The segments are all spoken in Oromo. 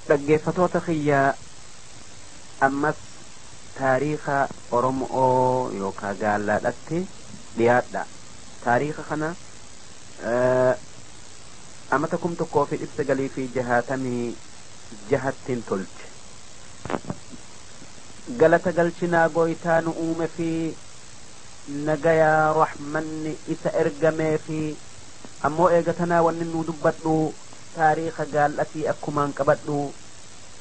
dhaggeeffatoota kiyya ammas taariikha Oromoo yookaan gaallaadhaatti dhiyaadha. Taariikha kana amata 1966 tolche. galata galchinaa gooytaa nu uume fi nagayaa rahmanni isa ergamee fi ammoo eegatanaa wanni nu dubbadhu taariikha gaallatii akkumaan qabadhu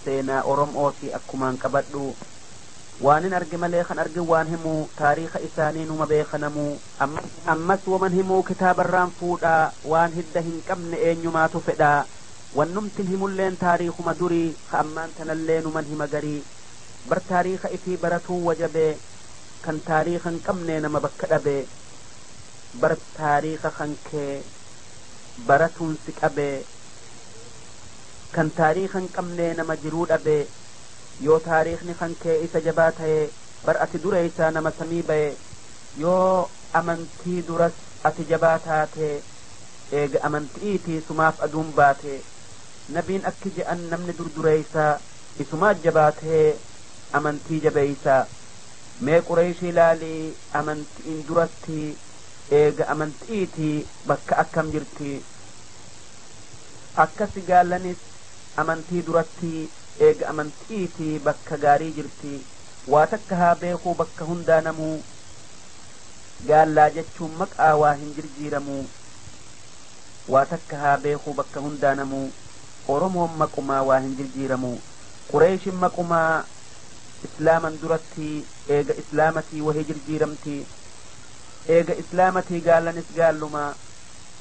seenaa Oromootii akkumaan qabadhu waanin arge malee kan arge waan himu taariikha isaanii numa beekanamu ammas waman himu kitaabarraan fuudhaa waan hidda hin qabne eenyumaatu fedhaa wannumtin himulleen taariikhuma durii ka ammaan tanallee numan hima garii bar taariikha itii baratuu wajabee kan taariikha hin qabne nama bakka dhabee bar taariikha kan kee baratuun si qabee kan taariikha hin qabne nama jiruu dhabee yoo taariikhni kan kee isa jabaa ta'e bar ati dureeysaa nama samii ba'e yoo amantii duras ati jabaa taate eega amantiitii sumaaf aduun baate nabiin akki je'an namni durdureeysaa isumaa jabaatee amantii jabeeysaa mee Qureeshii ilaalii amantiin duratti eega amantiitii bakka akkam jirti akkasi gaallanis amantii duratti eega amantiitii bakka gaarii jirti waa takka haa beekuu bakka hundaa namuu gaallaa jechuun maqaa waa hin jirjiiramu waa takka haa beekuu bakka hundaa namuu Oromoon maqumaa waa hin jirjiiramu Qureeshin maqumaa islaaman duratti eega islaamatii wahii jirjiiramti eega islaamatii gaallanis gaallumaa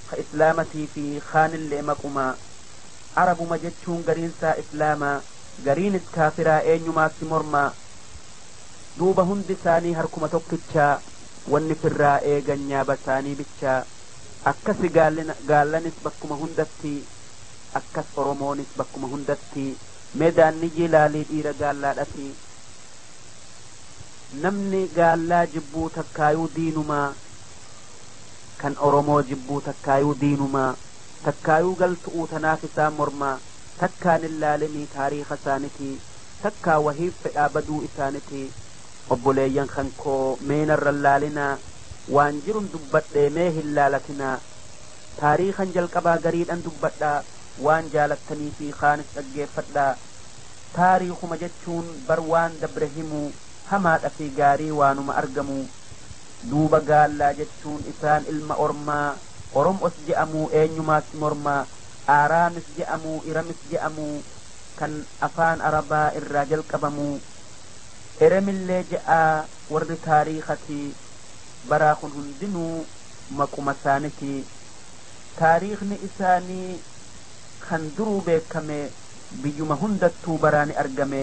ka islaamatii fi kaanillee maqumaa arabuma jechuun gariinsaa islaamaa gariinis kaafiraa eenyumaatti mormaa duuba hundi isaanii harkuma tokkichaa wanni firraa eegan nyaaba isaanii bichaa akkasi gaallanis bakkuma hundatti akkas Oromoonis bakkuma hundatti meedaanni jilaalii dhiira gaallaadhati namni gaallaa jibbuu takkaayuu diinumaa kan Oromoo jibbuu takkaayuu diinumaa takkaayuu galtu'uu tanaaf isaan mormaa takkaan ilaalinii taariikha isaanitii takkaa wahiif fedhaa baduu isaanitii obboleeyyan kan koo meenarra laalinaa waan jirun dubbadhee mee hin laalatinaa taariikhan jalqabaa gariidhan dubbadhaa waan jaalattanii fi kaanis dhaggeeffadhaa taariikhuma jechuun bar waan dabre himuu hamaadha fi gaarii waanuma argamu duuba gaallaa jechuun isaan ilma ormaa Oromos je'amuu eenyumaatti mormaa aaraamis je'amuu iramis je'amuu kan afaan arabaa irraa jalqabamuu eremillee je'aa warri taariikhatii baraa kun hundinuu maquma isaanitii taariikhni isaanii kan duruu beekame biyyuma hundattuu baraani argame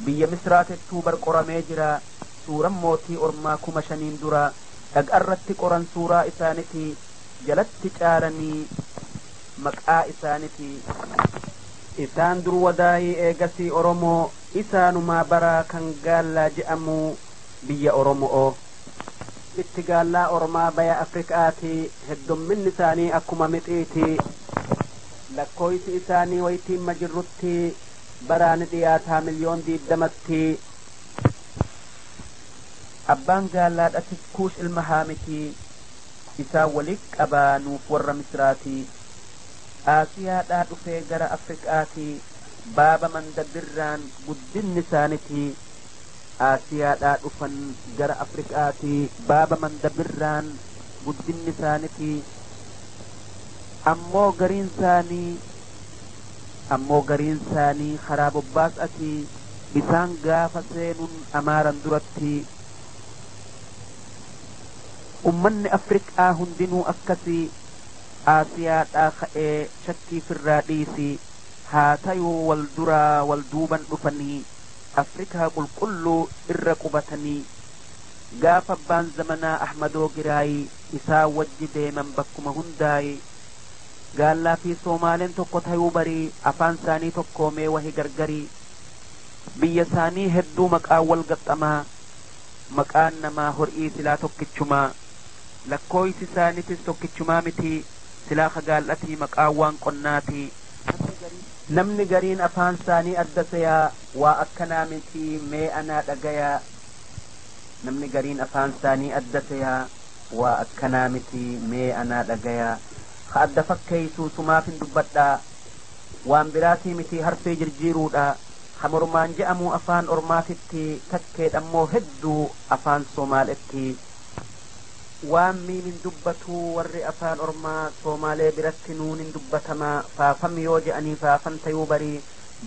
biyya misraatettuu bar qoramee jira suuran mootii ormaa 5,000 dura dhaqarratti qoran suuraa isaanitii jalatti caaranii maqaa isaanitii isaan dur wadaayii eegasii Oromoo isaanumaa baraa kan gaallaa je'amuu biyya Oromoo itti gaallaa ormaa baya Afrikaatii heddumminni isaanii akkuma mixiitii lakkooysi isaanii waytiin majirrutti baraani dhiyaataa 1,20,000 abbaan gaallaadhatis Kuush ilma Haamitii isaan waliin qabaa nuuf warra Misraatii Aasiyaadhaa dhufee gara Afrikaatii baaba mandabirraan guddinni isaanitii Aasiyaadhaa dhufan gara Afrikaatii baaba mandabirraan guddinni isaanitii ammoo gariin isaanii karaa bobbaas'atii bisaan gaafa seenuun amaaran duratti ummanni Afrikaa hundinuu akkasii Aasiyaadhaa ka'ee shakkii firraa dhiisii haa tayuu wal duraa wal duuban dhufanii Afrikaa qulqulluu irra qubatanii gaafa abbaan zamanaa Ahmadoo Giraayii isaa wajji deeman bakkuma hundaayi gaallaa fi Soomaaleen tokko tayuu barii afaan isaanii tokkoomee wahi gargarii biyya isaanii hedduu maqaan wal gaxxamaa maqaan namaa horii silaa tokkichumaa lakkooysi isaaniitis tokkichumaa miti silaa kagaallatii maqaan waan qonnaatii namni gariin afaan isaanii addasayaa waa akkanaa miti mee anaa dhagayaa namni gariin afaan isaanii addasayaa waa akkanaa miti mee anaa dhagayaa ka adda fakkeeysu sumaaf hin dubbadhaa waan biraatii miti harfee jirjiiruudha ka mormaan je'amuu afaan ormaatitti takkeedhammoo hedduu afaan soomaaletti waan miimin dubbatu warri afaan ormaa soomaalee biratti nuun hin dubbatamaa faafam yoo je'anii faafan tayuu barii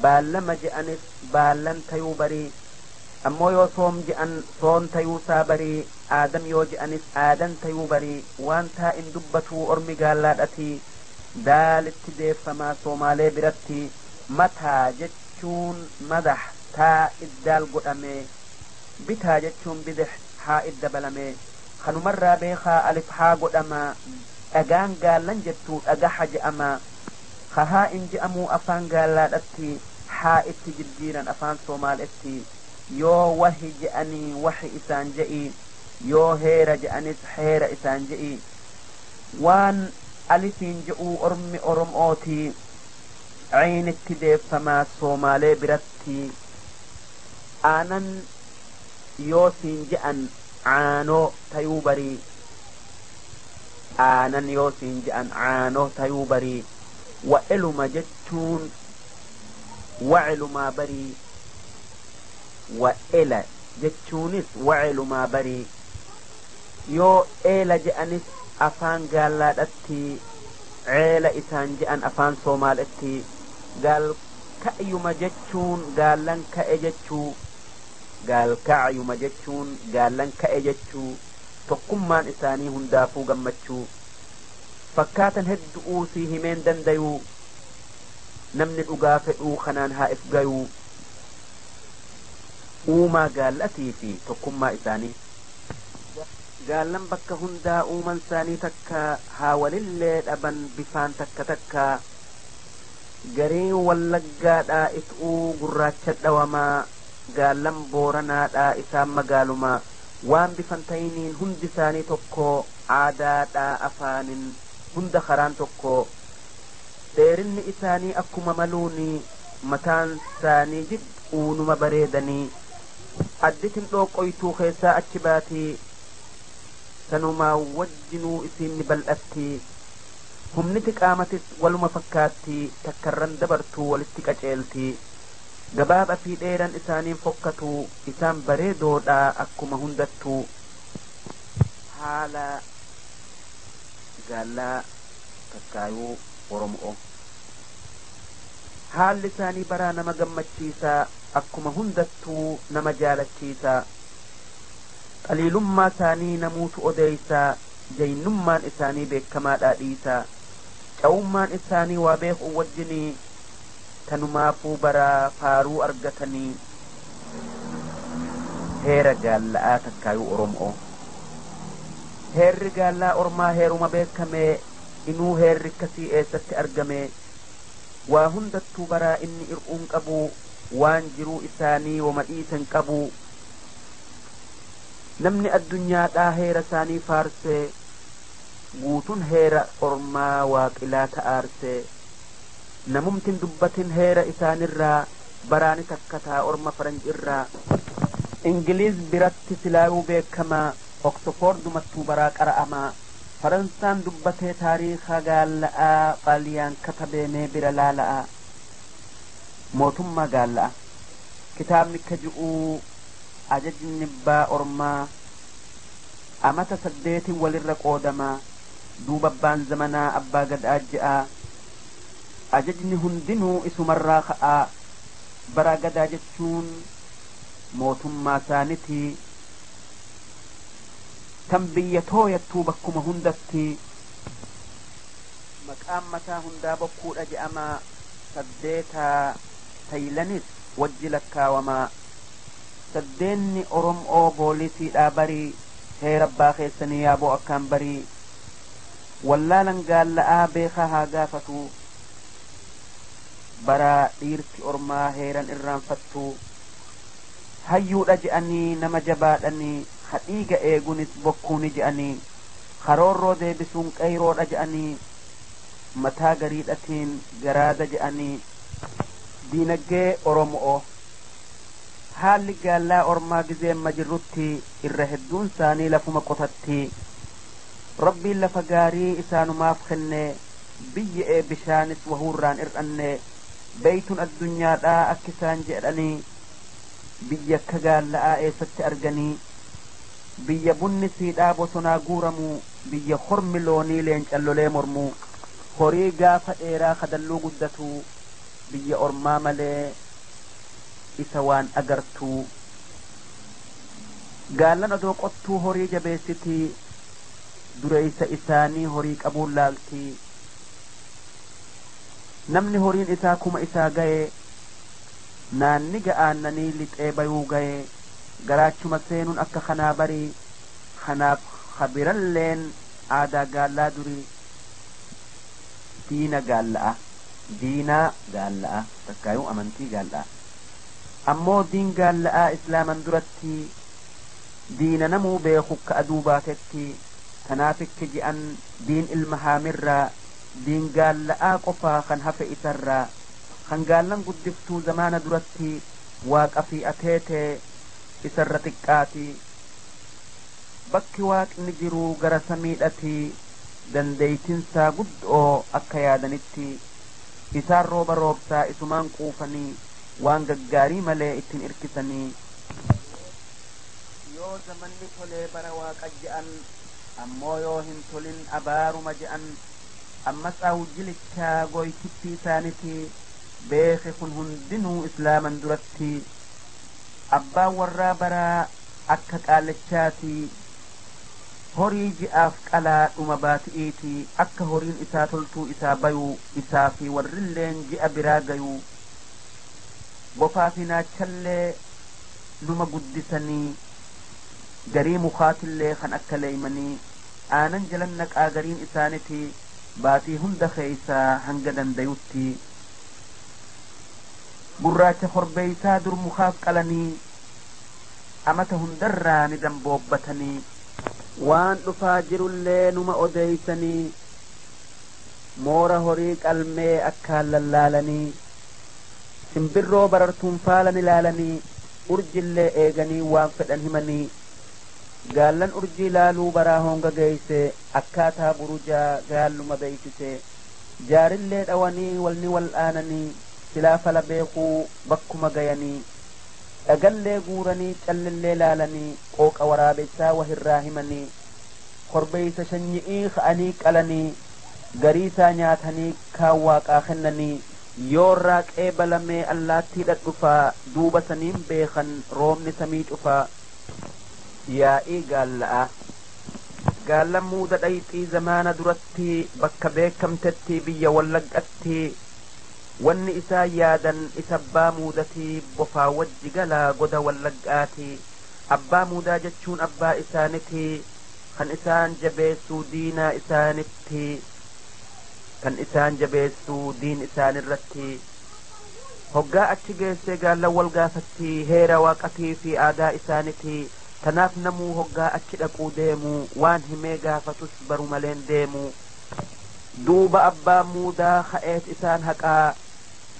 baallama je'anis baallan tayuu barii ammoo yoo soom je'an soon tayuusaa barii aadam yoo je'anis aadan tayuu barii waan taa hin dubbatu ormi gaallaadhati daalitti deeffamaa soomaalee biratti mataa jechuun madax taa iddaal godhame bitaa jechuun bidix haa idda balame kanumarraa beekaa alif haa godhama dhagaan gaallan jettu dhagaha je'ama haa in je'amuu afaan gaallaadhatti haa itti jijjiiran afaan soomaaletti yoo wahi je'anii wahi isaan je'i yoo heera je'anis heera isaan je'i waan alifiin je'uu ormi orom'ooti ciinitti deeffamaa soomaalee biratti aanan yoo siin je'an aanoo tayuu barii aanan yoo siin je'an aanoo tayuu barii wa'eluma jechuun wa'elumaa barii wa'ela jechuunis wa'elumaa barii yoo eela je'anis afaan gaallaadhatti ceela isaan je'an afaan soomaaletti gaal ka'yuma jechuun gaallan ka'e jechuu gaal ka'yuma jechuun gaallan ka'e jechuu tokkummaan isaanii hundaafuu gammachuu fakkaatan heddu'uu sii himeen dandayuu namni dhugaa fedhuu kanaan haa if gayuu uumaa gaallatii fi tokkummaa isaanii gaallan bakka hundaa uuman isaanii takka haa walillee dhaban bifaan takka takka garee wallaggaadhaa it'uu gurraacha dhawamaa gaallan booranaadhaa isaan magaalumaa waan bifan ta'iniin hundi isaanii tokko aadaadhaa afaanin hunda karaan tokko dheerinni isaanii akkuma maluuni mataan isaanii jid'uunuma bareedanii additin dhooqoytuu keessaa achi baatii sanumaa wajjinuu isiinni bal'atti humniti qaamatis waluma fakkaatti takkarran dabartuu walitti qaceelti gabaaba fi dheeran isaaniin fokkatu isaan bareedoodhaa akkuma hundattuu haala gaallaa takkaayuu oromoo haalli isaanii baraa nama gammachiisaa akkuma hundattuu nama jaalachiisaa qaliilummaa isaanii namuutu odeeysaa jaynummaan isaanii beekamaadhaa dhiisaa cawummaan isaanii waa beeku wajjinii tanumaafuu baraa faaruu argatanii heera gaalla'aa takkaayuu oromoo heerri gaallaa ormaa heeruma beekamee inuu heerri akkasii eessatti argame waa hundattuu baraa inni ir'uun qabu waan jiruu isaanii wama dhiisan qabu namni addunyaadhaa heera isaanii faarsee guutun heera ormaa waaqilaa ta'aarsee namumtin dubbatin heera isaanirraa baraani takkataa orma faranjirraa ingiliiz biratti silaayuu beekamaa oksfordumattuu baraa qara'amaa faransaan dubbatee taariika gaalla'aa xaaliyaan katabeemee bira laala'aa mootummaa gaalla'a kitaabni kaji'uu ajajni abbaa ormaa amata 8 walirra qoodamaa duuba abbaan zamanaa abbaa gadaa je'aa ajajni hundinuu isumarraa ka'aa bara gadaa jechuun mootummaa isaanitii tan biyya tooyattuu bakkuma hundatti maqaan mataa hundaa bokkuudha je'amaa 8 taylanis wajji lakkaawamaa 8 oromoo boolisiidhaa barii heera abbaa keessanii yaaboo akkaan barii wallaalan gaalla'aa beekaa haa gaafatu bara dhiirti ormaa heeran irraanfattu hayyuudha je'anii nama jabaadhanii hadhiiga eegunis bokkuuni je'anii karoorroo deebisuun qayroodha je'anii mataa gariidhatiin garaada je'anii diinagdee Oromoo haalli gaallaa ormaa gizee majirrutti irra hedduun isaanii lafuma qotatti rabbiin lafa gaarii isaanumaaf kenne biyya bishaanis wahuurraan ir'anne beeytun addunyaadhaa akka isaan jedhanii biyya akka gaalla'aa eessatti arganii biyya bunni siidhaa bosonaa guuramu biyya hormi loonii leencallolee mormu horii gaafa dheeraa kadalluu guddatu biyya ormaa malee isa waan agartuu gaallan odoo qottuu horii jabeessiti dureeysa isaanii horii qabuun laalti namni horiin isaa kuma isaa gaye naanni ga'aannanii lixee bayuu gaye garaachuma seenuun akka kanaa barii kanaaf khabiralleen aadaa gaallaa durii diina gaalla'a takkaayuu amantii gaalla'a ammoo diin gaalla'aa islaaman duratti diina namuu beeku ka aduu baatetti tanaafikki ji'an diin ilma haamirraa diin gaalla'aa qofaa kan hafe isarraa kan gaallan guddiftuu zamaana duratti waaqa fi ateetee isarra xiqqaati bakki waaqni jiru gara samiidhati dandeeytinsaa guddoo akka yaadanitti isaan rooba roobsaa isumaan quufanii waan gaggaarii malee ittiin irkisanii yoo zamanni tolee bara waaqa je'an ammoo yoo hin tolin abaaruma je'an ammas awjilichaa goytitti isaaniti beeke kun hundinuu islaaman duratti abbaan warraa baraa akka qaalachaati horii ji'aaf qalaa dhuma baati'iiti akka horiin isaa toltuu isaa bayuu isaa fi warrilleen ji'a biraa gayuu bofaa fi naachallee numa guddisanii garii mukaatillee kan akka leeymanii aanan jalan naqaa gariin isaaniti baatii hunda keeysaa hanga dandayutti gurraacha korbeeysaa dur mukaaf qalanii amata hundarraa ni damboobbatanii waan dhufaa jirullee numa odeeysanii moora horii qalmee akkaan lallaalanii simbirroo barartuun faalan ilaalanii urjillee eeganii waan fedhan himanii gaallan urjii laaluu baraa honga geeyse akkaataa burujaa gaalluma beeysise jaarillee dhawanii walni wal'aananii silaa fala beekuu bakkuma gayanii dhagallee guuranii callillee laalanii qooqa waraabessaa wahirraa himanii korbeeysa shanyi'ii ka'anii qalanii gariisaa nyaatanii kaan waaqaa kennanii yoorraa qeebalamee allaattii dhadhufaa duuba saniin beekan roobni samii cufaa yaa'ii gaalla'a gaallan muuda dhayxii zamaana duratti bakka beekamtetti biyya wallaggatti wanni isaa yaadan isa abbaa muudatii bofaa wajji galaa goda wallaggaatii abbaa muudaa jechuun abbaa isaanitii kan isaan jabeessuu diinaa isaanitti kan isaan jabeessuu diin isaanirratti hoggaa achi geessee gaallan wal gaafatti heera waaqatii fi aadaa isaanitii tanaaf namuu hoggaa achi dhaquu deemu waan himee gaafatus baru maleen deemu duuba abbaa muudaa ka'eet isaan haqaa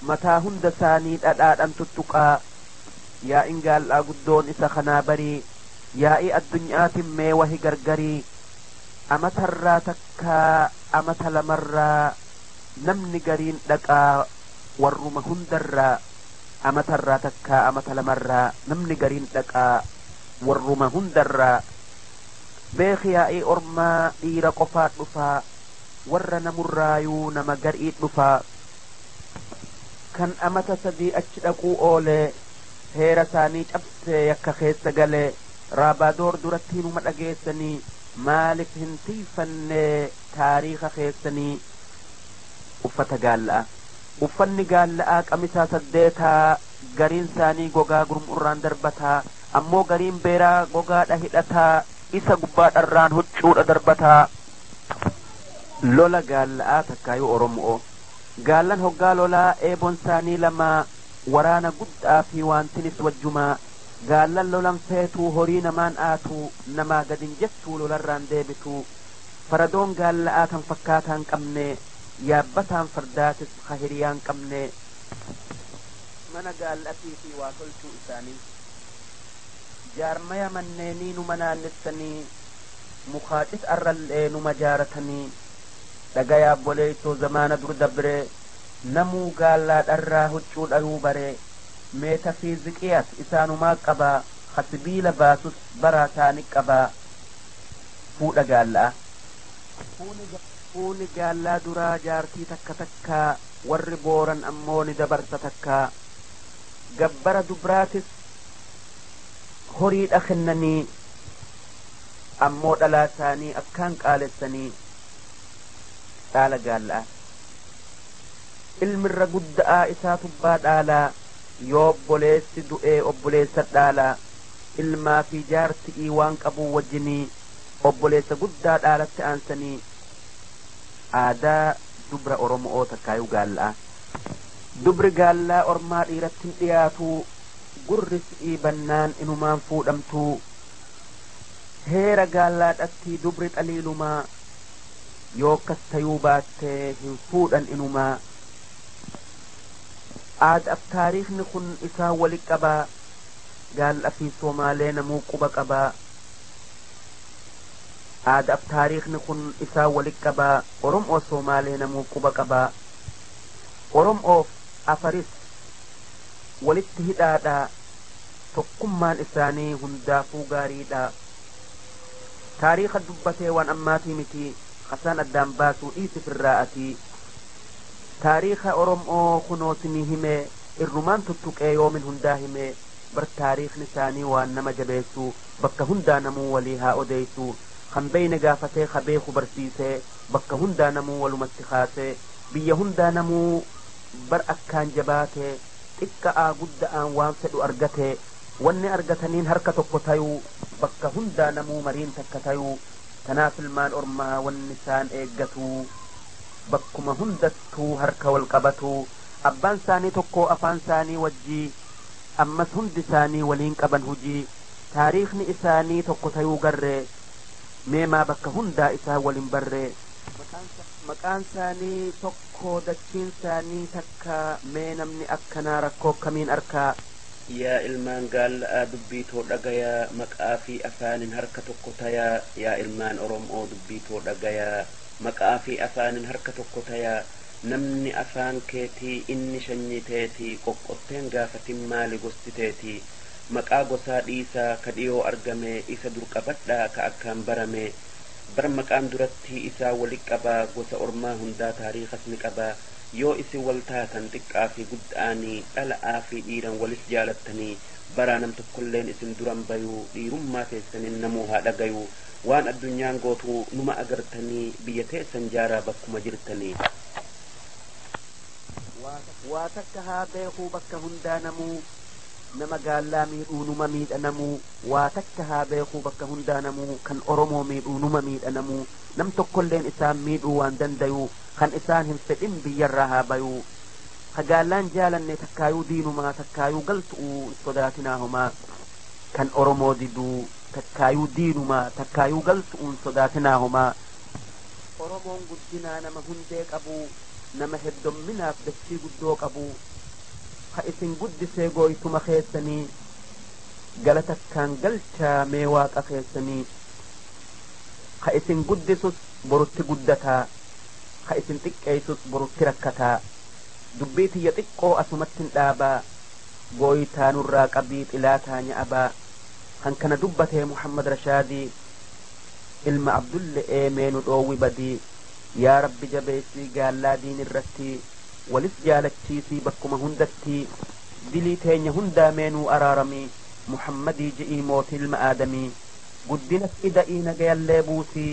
mataa hunda isaanii dhadhaadhan tuttuqaa yaa'in gaallaa guddoon isa kanaa barii yaa'ii addunyaatin mee wahi gargarii amatarraa takkaa amata lamarraa namni gariin dhaqaa warruma hundarraa amatarraa takkaa amata lamarraa namni gariin dhaqaa warruma hundarraa beeki yaa'ii ormaa dhiira qofaa dhufaa warra namurraayuu nama garii dhufaa kan amata sadii achi dhaquu oolee heera isaanii cabsee yakka keessa galee raabaadoor duratti numa dhageessanii maaliif hin tiifannee taariika keessanii uffata gaalla'a uffanni gaalla'aa qamisaa saddeetaa gariin isaanii gogaa gurmurraan darbataa ammoo gariin beeraa gogaadha hidhataa isa gubbaadharraan huccuudha darbataa lola gaalla'aa takkaayuu oromoo gaallan hoggaa lolaa eeboon isaanii lama waraana guddaa fi waantinis wajjumaa gaallan lolan feetuu horii namaan aatu namaa gadin jettuu lolarraan deebitu faradoon gaalla'aa tan fakkaataan qabne yaabbataan fardaatis ka hiriyaan qabne mana gaallatii fi waa tolchuu isaanii jaarmaya manneenii numa naannessanii mukaaqis arrallee numa jaaratanii dhagayaa boleeytoo zamaana dur dabre namuu gaallaadharraa huccuu dhayuu bare meeta fi ziqiyas isaanumaa qabaa hasibiila baasus baraa taani qabaa fuudha gaalla'a fuuni gaallaa duraa jaartii takka takkaa warri booran ammoo ni dabarsa takkaa gabbara dubraatis horiidha kennanii ammoo dhalaa isaanii akkaan qaalessanii dhaala gaalla'a ilmirra gudda'aa isaa tubbaa dhaalaa yoo obboleessi du'ee obboleessa dhaalaa ilmaa fi jaarti'ii waan qabuu wajjinii obboleessa guddaa dhaalatti aansanii aadaa dubra oromoo takkaayuu gaalla'a dubri gaallaa ormaa dhiiratti hin dhiyaatuu gurris dhiibannaan inumaan fuudhamtuu heera gaallaadhatti dubri xaliilumaa yoo akkas tayuu baattee hin fuudhan inumaa aadaaf taariikhni kun isaa wali qabaa gaalla fi somaalee namuu quba qabaa aadaaf taariikhni kun isaa wali qabaa oromoo somaalee namuu quba qabaa oromoof afaris walitti hidhaadha tokkummaan isaanii hundaafuu gaariidha taariikha dubbatee waan ammaatii miti hasaan addaan baasuu dhiisi firraa'atii taariikha oromoo kunoosinii himee irrumaan tuttuqee yoomin hundaa himee bar taariikhni isaanii waan nama jabeessu bakka hundaa namuu walii haa odeessu kan beeyne gaafatee kabeeku barsiisee bakka hundaa namuu walumatti kaasee biyya hundaa namuu bar akkaan jabaatee xiqqa'aa gudda'aan waan fedhu argatee wanni argataniin harka tokko tayuu bakka hundaa namuu mariin takka tayuu tanaaf ilmaan ormaa wanni isaan eeggatuu bakkuma hundattuu harka wal qabatuu abbaan isaanii tokko afaan isaanii wajjii ammas hundi isaanii waliin qaban hujii taariikhni isaanii tokko tayuu garree meemaa bakka hundaa isaa waliin barree maqaan isaanii tokko dachiin isaanii takka mee namni akkanaa rakkoo kamiin arkaa yaa ilmaan gaalla'aa dubbiitoo dhagayaa maqaa fi afaanin harka tokko tayaa yaa ilmaan oromoo dubbiitoo dhagayaa maqaa fi afaanin harka tokko tayaa namni afaan keetii inni shanyiteetii qoqqotteen gaafatin maali gostiteetii maqaa gosaa dhiisaa ka dhiyoo argame isa dur qabadhaa ka akkaan barame bar maqaan duratti isaa wali qabaa gosa ormaa hundaa taariikhas ni qabaa yoo isin wal taatan xiqqaa fi gudda'anii dhala'aa fi dhiiran walis jaalattanii baraa nam tokkolleen isin duran bayuu dhiirummaa teessanin namuu haa dhagayuu waan addunyaan gootuu numa agartanii biyya teessan jaaraa bakkuma jirtanii waa takka haa beekuu bakka hundaa namuu nama gaallaa miidhuu numa miidha namuu waa takka haa beekuu bakka hundaa namuu kan oromoo miidhuu numa miidha namuu nam tokkolleen isaan miidhuu waan dandayuu kan isaan hin fedhin biyyarraa haa bayuu ka gaallaan jaalanne takkaayuu diinumaa takkaayuu galtu'uu sodaatinaahumaa kan oromoo diduu takkaayuu diinumaa takkaayuu galtu'uun sodaatinaahumaa oromoon guddinaa nama hundee qabuu nama heddomminaaf dachii guddoo qabuu ka isin guddisee gooytuma keessanii galatakkaan galchaa mee waaqa keessanii ka isin guddisus borutti guddataa ka isin xiqqeessus borutti rakkataa dubbii tiyya xiqqoo asumattin dhaabaa gooytaa nurraa qabii xilaataa nya'abaa kan kana dubbatee muhammad rashaadii ilma abdulle eemee nu dhoowwi badii yaa rabbi jabeessii gaallaa diin irratti walis jaalachiisii bakkuma hundatti dilii teenya hundaa meenuu araaramii muhammadii ji'ii mootii ilma aadamii guddinas ida'ii nagayallee buusii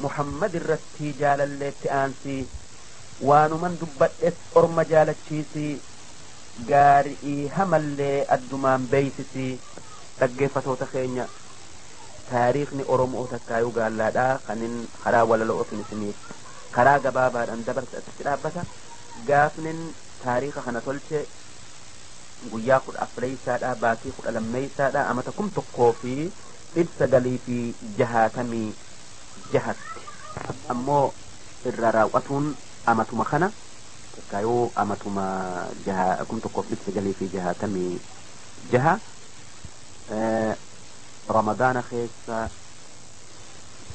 muhammad irratti jaalalleetti aansii waanuman dubbadhes orma jaalachiisii gaarii hamallee addumaan beeysisii dhaggeeffatoota keenya taariikhni oromoo takkaayuu gaallaadhaa kanin karaa walalootin isiniif karaa gabaabaadhaan dabarsa asitti dhaabbata gaafnin taariikha kana tolche guyyaa 14 baatii 12 amata 1966 ammoo irra raawwatuun amatuma kana تكايو أمتما جها كنت قفلت سجلي في جها تمي جها رمضان خيس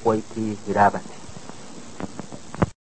ويتي هرابتي